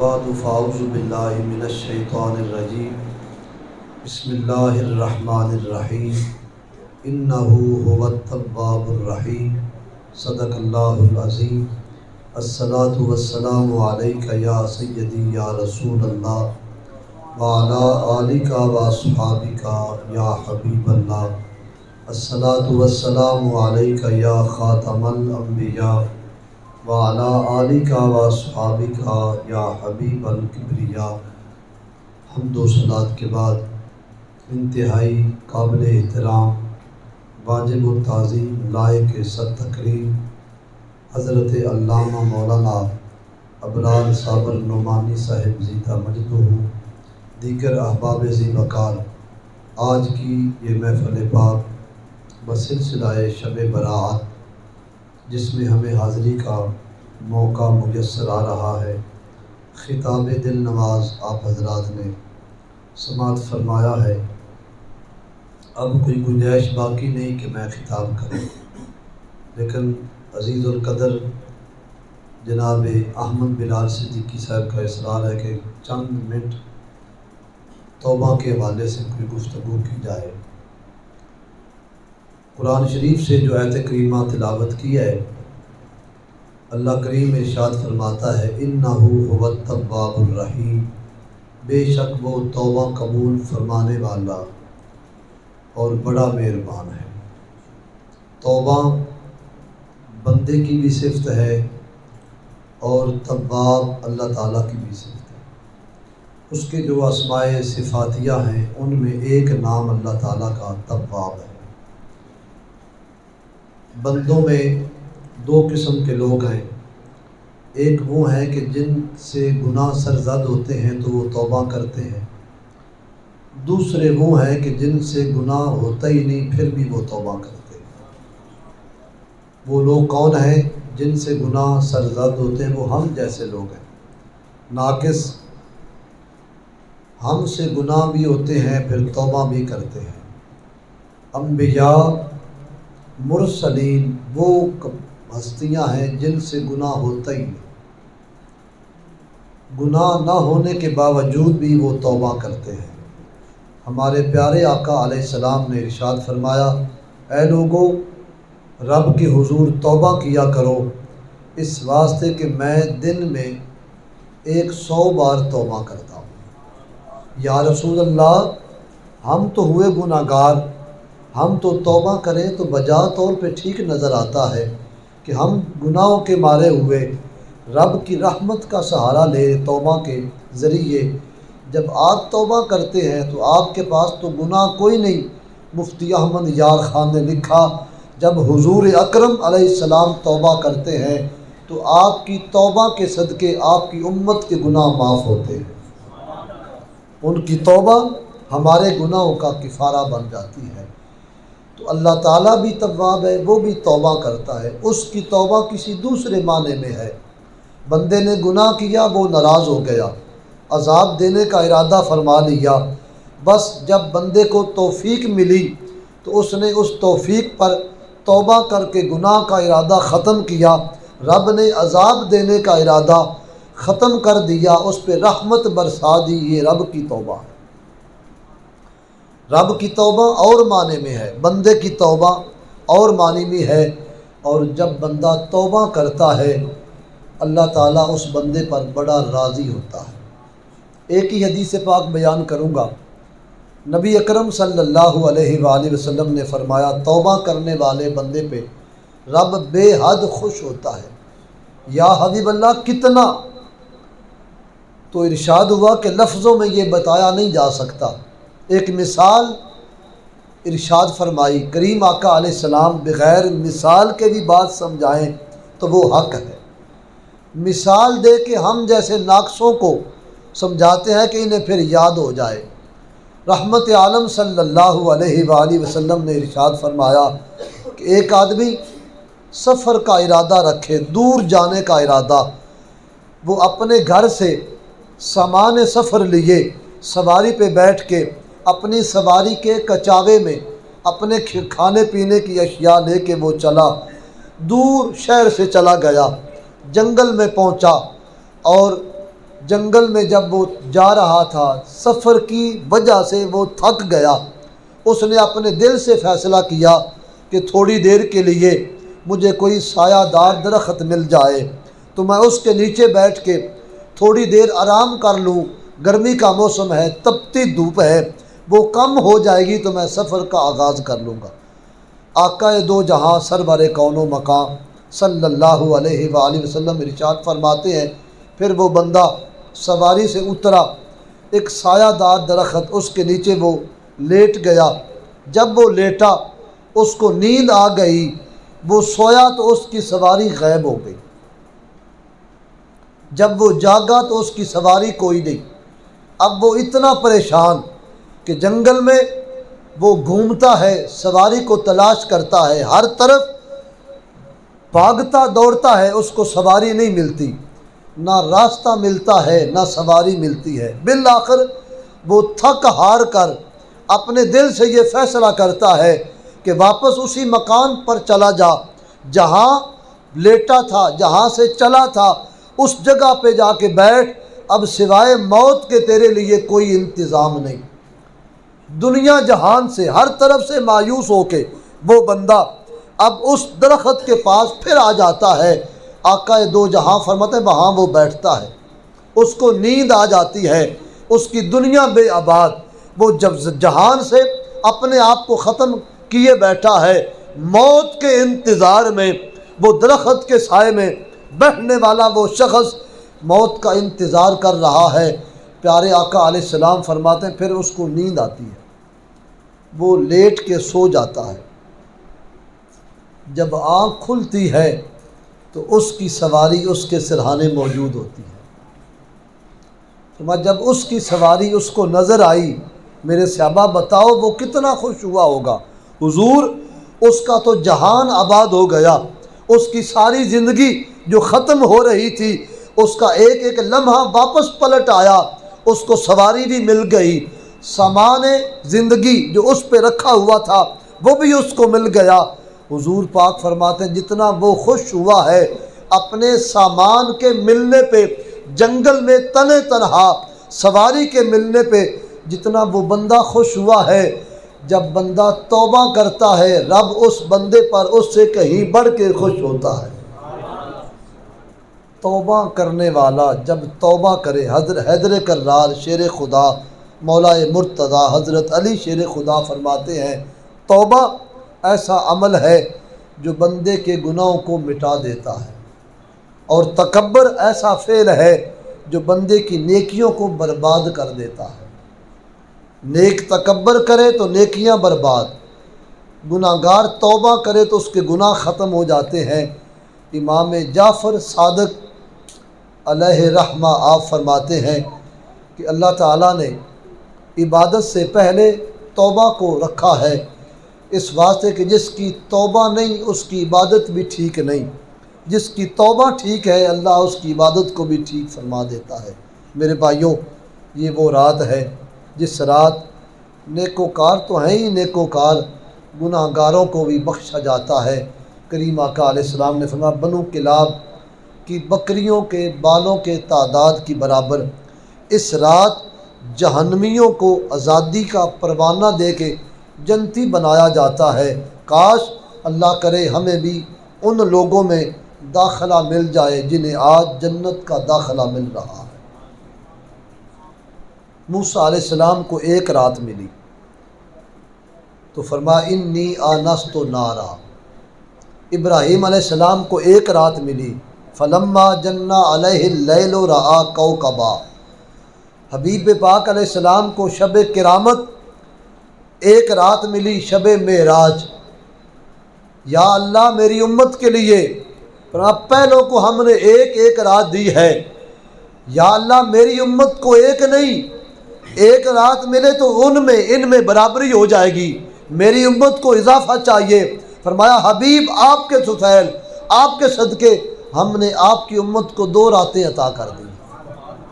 بعد فاعوذ باللہ من الشیطان الرجیم بسم اللہ الرحمن الرحیم انہ هو التواب الرحیم صدق اللہ العظیم الصلاۃ والسلام علیک یا سیدی یا رسول اللہ وعلی آلک واصحابک یا حبیب اللہ الصلاۃ والسلام علیک یا خاتم الانبیاء وعلی آلک واصحابک یا حبیب الکبریاء۔ حمد و صلات کے بعد انتہائی قابل احترام، واجب التعظیم، لائق صد تکریم حضرت علامہ مولانا ابرار صابر نعمانی صاحب زیدہ مجدہ دیگر احباب ذی وقار، آج کی یہ محفل پاک بسلسلہ شب برات جس میں ہمیں حاضری کا موقع میسر آ رہا ہے، خطاب دل نواز آپ حضرات نے سماعت فرمایا ہے۔ اب کوئی گنجائش باقی نہیں کہ میں خطاب کروں، لیکن عزیز القدر جناب احمد بلال صدیقی صاحب کا اصرار ہے کہ چند منٹ توبہ کے حوالے سے کوئی گفتگو کی جائے۔ قرآن شریف سے جو آیت کریمہ تلاوت کی ہے، اللہ کریم ارشاد فرماتا ہے انہ هو التواب الرحیم، بے شک وہ توبہ قبول فرمانے والا اور بڑا مہربان ہے۔ توبہ بندے کی بھی صفت ہے اور تواب اللہ تعالیٰ کی بھی صفت ہے۔ اس کے جو اسماء صفاتیہ ہیں ان میں ایک نام اللہ تعالیٰ کا تواب ہے۔ بندوں میں دو قسم کے لوگ ہیں، ایک وہ ہیں کہ جن سے گناہ سرزد ہوتے ہیں تو وہ توبہ کرتے ہیں، دوسرے وہ ہیں کہ جن سے گناہ ہوتا ہی نہیں پھر بھی وہ توبہ کرتے ہیں۔ وہ لوگ کون ہیں؟ جن سے گناہ سرزد ہوتے ہیں، وہ ہم جیسے لوگ ہیں، ناقص، ہم سے گناہ بھی ہوتے ہیں پھر توبہ بھی کرتے ہیں۔ انبیاء، مرسلین وہ ہستیاں ہیں جن سے گناہ ہوتا ہی نہیں، گناہ نہ ہونے کے باوجود بھی وہ توبہ کرتے ہیں۔ ہمارے پیارے آقا علیہ السلام نے ارشاد فرمایا، اے لوگو رب کے حضور توبہ کیا کرو، اس واسطے کہ میں دن میں 100 بار توبہ کرتا ہوں۔ یا رسول اللہ، ہم تو ہوئے گناہ گار، ہم تو توبہ کریں تو بجا طور پہ ٹھیک نظر آتا ہے کہ ہم گناہوں کے مارے ہوئے رب کی رحمت کا سہارا لے توبہ کے ذریعے۔ جب آپ توبہ کرتے ہیں تو آپ کے پاس تو گناہ کوئی نہیں۔ مفتی احمد یار خان نے لکھا، جب حضور اکرم علیہ السلام توبہ کرتے ہیں تو آپ کی توبہ کے صدقے آپ کی امت کے گناہ معاف ہوتے ہیں۔ ان کی توبہ ہمارے گناہوں کا کفارہ بن جاتی ہے۔ تو اللہ تعالیٰ بھی تواب ہے، وہ بھی توبہ کرتا ہے۔ اس کی توبہ کسی دوسرے معنی میں ہے، بندے نے گناہ کیا، وہ ناراض ہو گیا، عذاب دینے کا ارادہ فرما لیا، بس جب بندے کو توفیق ملی تو اس نے اس توفیق پر توبہ کر کے گناہ کا ارادہ ختم کیا، رب نے عذاب دینے کا ارادہ ختم کر دیا، اس پہ رحمت برسا دی۔ یہ رب کی توبہ ہے۔ رب کی توبہ اور معنی میں ہے، بندے کی توبہ اور معنی میں ہے، اور جب بندہ توبہ کرتا ہے اللہ تعالیٰ اس بندے پر بڑا راضی ہوتا ہے۔ ایک ہی حدیث پاک بیان کروں گا، نبی اکرم صلی اللہ علیہ وآلہ وسلم نے فرمایا، توبہ کرنے والے بندے پہ رب بے حد خوش ہوتا ہے۔ یا حبیب اللہ کتنا؟ تو ارشاد ہوا کہ لفظوں میں یہ بتایا نہیں جا سکتا۔ ایک مثال ارشاد فرمائی، کریم آقا علیہ السلام بغیر مثال کے بھی بات سمجھائیں تو وہ حق ہے۔ مثال دے کے ہم جیسے ناقصوں کو سمجھاتے ہیں کہ انہیں پھر یاد ہو جائے۔ رحمت عالم صلی اللہ علیہ وآلہ وسلم نے ارشاد فرمایا کہ ایک آدمی سفر کا ارادہ رکھے، دور جانے کا ارادہ، وہ اپنے گھر سے سامان سفر لیے، سواری پہ بیٹھ کے اپنی سواری کے کچاوے میں اپنے کھانے پینے کی اشیاء لے کے وہ چلا، دور شہر سے چلا گیا، جنگل میں پہنچا، اور جنگل میں جب وہ جا رہا تھا، سفر کی وجہ سے وہ تھک گیا، اس نے اپنے دل سے فیصلہ کیا کہ تھوڑی دیر کے لیے مجھے کوئی سایہ دار درخت مل جائے تو میں اس کے نیچے بیٹھ کے تھوڑی دیر آرام کر لوں، گرمی کا موسم ہے، تپتی دھوپ ہے، وہ کم ہو جائے گی تو میں سفر کا آغاز کر لوں گا۔ آقا دو جہاں سرور کون و مقام صلی اللہ علیہ وآلہ وسلم ارشاد فرماتے ہیں، پھر وہ بندہ سواری سے اترا، ایک سایہ دار درخت، اس کے نیچے وہ لیٹ گیا۔ جب وہ لیٹا اس کو نیند آ گئی، وہ سویا تو اس کی سواری غائب ہو گئی۔ جب وہ جاگا تو اس کی سواری کوئی نہیں۔ اب وہ اتنا پریشان کہ جنگل میں وہ گھومتا ہے، سواری کو تلاش کرتا ہے، ہر طرف بھاگتا دوڑتا ہے، اس کو سواری نہیں ملتی، نہ راستہ ملتا ہے نہ سواری ملتی ہے۔ بالآخر وہ تھک ہار کر اپنے دل سے یہ فیصلہ کرتا ہے کہ واپس اسی مکان پر چلا جا جہاں لیٹا تھا، جہاں سے چلا تھا، اس جگہ پہ جا کے بیٹھ، اب سوائے موت کے تیرے لیے کوئی انتظام نہیں۔ دنیا جہان سے ہر طرف سے مایوس ہو کے وہ بندہ اب اس درخت کے پاس پھر آ جاتا ہے۔ آقا دو جہاں فرماتے ہیں وہاں وہ بیٹھتا ہے، اس کو نیند آ جاتی ہے، اس کی دنیا بے آباد، وہ جب جہان سے اپنے آپ کو ختم کیے بیٹھا ہے، موت کے انتظار میں، وہ درخت کے سائے میں بیٹھنے والا وہ شخص موت کا انتظار کر رہا ہے۔ پیارے آقا علیہ السلام فرماتے ہیں پھر اس کو نیند آتی ہے، وہ لیٹ کے سو جاتا ہے۔ جب آنکھ کھلتی ہے تو اس کی سواری اس کے سرہانے موجود ہوتی ہے۔ جب اس کی سواری اس کو نظر آئی، میرے صحابہ بتاؤ وہ کتنا خوش ہوا ہوگا، حضور اس کا تو جہان آباد ہو گیا، اس کی ساری زندگی جو ختم ہو رہی تھی، اس کا ایک ایک لمحہ واپس پلٹ آیا، اس کو سواری بھی مل گئی، سامان زندگی جو اس پہ رکھا ہوا تھا وہ بھی اس کو مل گیا۔ حضور پاک فرماتے ہیں جتنا وہ خوش ہوا ہے اپنے سامان کے ملنے پہ، جنگل میں تنہا تنہا سواری کے ملنے پہ، جتنا وہ بندہ خوش ہوا ہے، جب بندہ توبہ کرتا ہے رب اس بندے پر اس سے کہیں بڑھ کے خوش ہوتا ہے۔ توبہ کرنے والا جب توبہ کرے، حضرت حیدر کرار شیر خدا مولا مرتضیٰ حضرت علی شیر خدا فرماتے ہیں توبہ ایسا عمل ہے جو بندے کے گناہوں کو مٹا دیتا ہے، اور تکبر ایسا فعل ہے جو بندے کی نیکیوں کو برباد کر دیتا ہے۔ نیک تکبر کرے تو نیکیاں برباد، گناہ گار توبہ کرے تو اس کے گناہ ختم ہو جاتے ہیں۔ امام جعفر صادق علیہ رحمہ آپ فرماتے ہیں کہ اللہ تعالیٰ نے عبادت سے پہلے توبہ کو رکھا ہے، اس واسطے کہ جس کی توبہ نہیں اس کی عبادت بھی ٹھیک نہیں، جس کی توبہ ٹھیک ہے اللہ اس کی عبادت کو بھی ٹھیک فرما دیتا ہے۔ میرے بھائیوں، یہ وہ رات ہے جس رات نیکوکار تو ہیں ہی نیکوکار، گناہ گاروں کو بھی بخشا جاتا ہے۔ کریم آقا علیہ السلام نے فرمایا بنو کلاب کی بکریوں کے بالوں کے تعداد کی برابر اس رات جہنمیوں کو آزادی کا پروانہ دے کے جنتی بنایا جاتا ہے۔ کاش اللہ کرے ہمیں بھی ان لوگوں میں داخلہ مل جائے جنہیں آج جنت کا داخلہ مل رہا ہے۔ موسیٰ علیہ السلام کو ایک رات ملی تو فرمایا انی آنست نارا۔ ابراہیم علیہ السلام کو ایک رات ملی فلما جن علیہ اللیل رآ کوکبا۔ حبیب پاک علیہ السلام کو شب کرامت ایک رات ملی، شب معراج۔ یا اللہ میری امت کے لیے پہلوں کو ہم نے ایک ایک رات دی ہے، یا اللہ میری امت کو ایک نہیں ایک رات ملے تو ان میں برابری ہو جائے گی، میری امت کو اضافہ چاہیے۔ فرمایا حبیب آپ کے سفیل، آپ کے صدقے ہم نے آپ کی امت کو 2 راتیں عطا کر دی۔